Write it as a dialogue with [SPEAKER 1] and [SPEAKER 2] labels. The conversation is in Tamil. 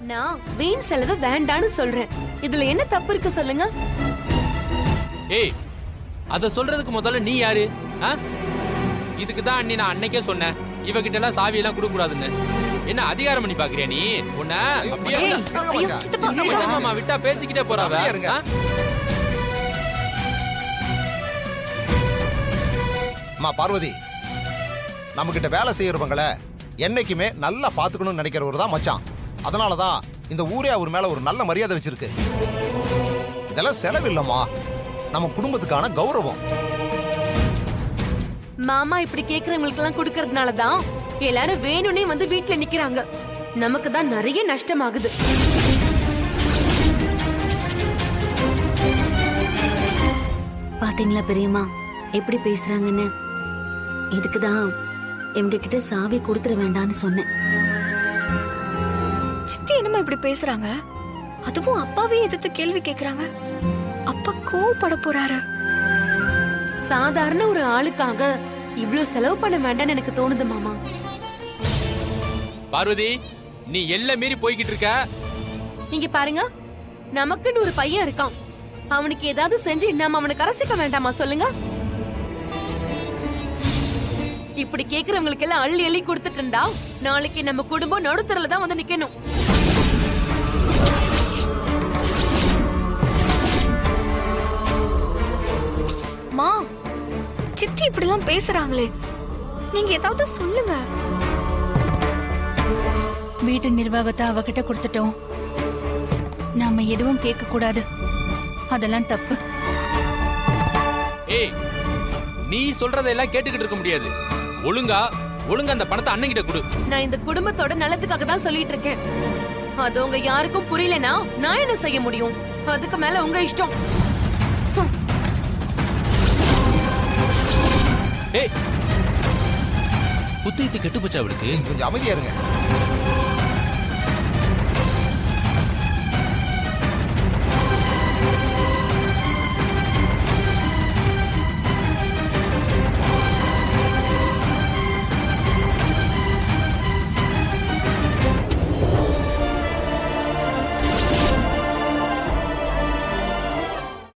[SPEAKER 1] நான் வீண் செலவு வேண்டான்னு சொல்றேன். இதுல என்ன தப்பு இருக்கு சொல்லுங்க?
[SPEAKER 2] ஏய், அத சொல்றதுக்கு முதல்ல நீ யாரு? இதுக்கு தான் அண்ணி நான் அன்னைக்கே சொன்னேன், இவகிட்ட எல்லாம் சாவி எல்லாம் கொடுக்க கூடாதுன்னு. என்ன அதிகாரம் பண்ணி பாக்குறியா நீ? உன்ன அப்படியே மாமா விட்டா பேசிக்கிட்டே போறாவ.
[SPEAKER 3] அம்மா பார்வதி, நம்ம கிட்ட வேலை செய்யறவங்கள என்னைக்குமே நல்லா பாத்துக்கணும்னு நினைக்கிறவர் தான் மச்சான். அதனாலதான் இந்த ஊரே அவர் மேல ஒரு நல்ல மரியாதை வச்சிருக்கு. இதெல்லாம் செலவு இல்லம்மா, நம்ம குடும்பத்துக்கான கௌரவம்.
[SPEAKER 1] மாமா இப்படி கேக்குறவங்களுக்கு எல்லாம் கொடுக்கறதுனாலதான் எல்லாரும் வேணும்னே வந்து வீட்டுல நிக்கிறாங்க. நமக்கு தான் நிறைய நஷ்டமாகுது.
[SPEAKER 4] பாத்தீங்களா பெரியம்மா எப்படி பேசுறாங்கன்னு? இதுக்குதான் எம்டி கிட்ட சாவி கொடுத்துட வேண்டாம்னு சொன்னேன்.
[SPEAKER 5] சித்தி என்னமா இப்படி பேசுறாங்க? அதுவும் அப்பாவே எதிர்த்து கேள்வி கேக்குறாங்க. அப்பா கோவப்பட போறாரு.
[SPEAKER 1] சாதாரண ஒரு ஆளுக்காக இவ்ளோ செலவு பண்ண வேண்டாம்னு எனக்கு தோணுது மாமா.
[SPEAKER 2] பார்வதி, நீ எல்லாம் மீறி போய்கிட்டு இருக்க.
[SPEAKER 1] இங்க பாருங்க, நமக்குன்னு ஒரு பையன் இருக்கான். அவனுக்கு ஏதாவது செஞ்சு நாம அவனை கரசிக்க வேண்டாமா சொல்லுங்க? இப்படி கேக்குறவங்களுக்கு எல்லாம் அள்ளி அள்ளி கொடுத்துட்டு இருந்தா நாளைக்கு நம்ம குடும்பம் நடுத்தரல தான் வந்து நிக்கணும்.
[SPEAKER 5] மா, சித்தி இப்படி எல்லாம் பேசுறாங்களே, நீங்க ஏதாவது சொல்லுங்க.
[SPEAKER 6] வீட்டு நிர்வாகத்தை அவகிட்ட கொடுத்துட்டோம். நாம எதுவும் கேட்க கூடாது. அதெல்லாம் தப்பு.
[SPEAKER 2] ஏய், நீ சொல்றதெல்லாம் கேட்டுக்கிட்டு இருக்க முடியாது. ஒழுங்கா அந்த பணத்தை அண்ணன் கிட்ட கொடு.
[SPEAKER 1] நான் இந்த குடும்பத்தோட நலத்துக்காக தான் சொல்லிட்டு இருக்கேன். அது உங்க யாருக்கும் புரியலனா நான் என்ன செய்ய முடியும்? அதுக்கு மேல உங்க இஷ்டம்.
[SPEAKER 2] ஏய், புத்திட்டு கெட்டு போச்சா அவளுக்கு?
[SPEAKER 3] கொஞ்சம் அமைதியா இருங்க.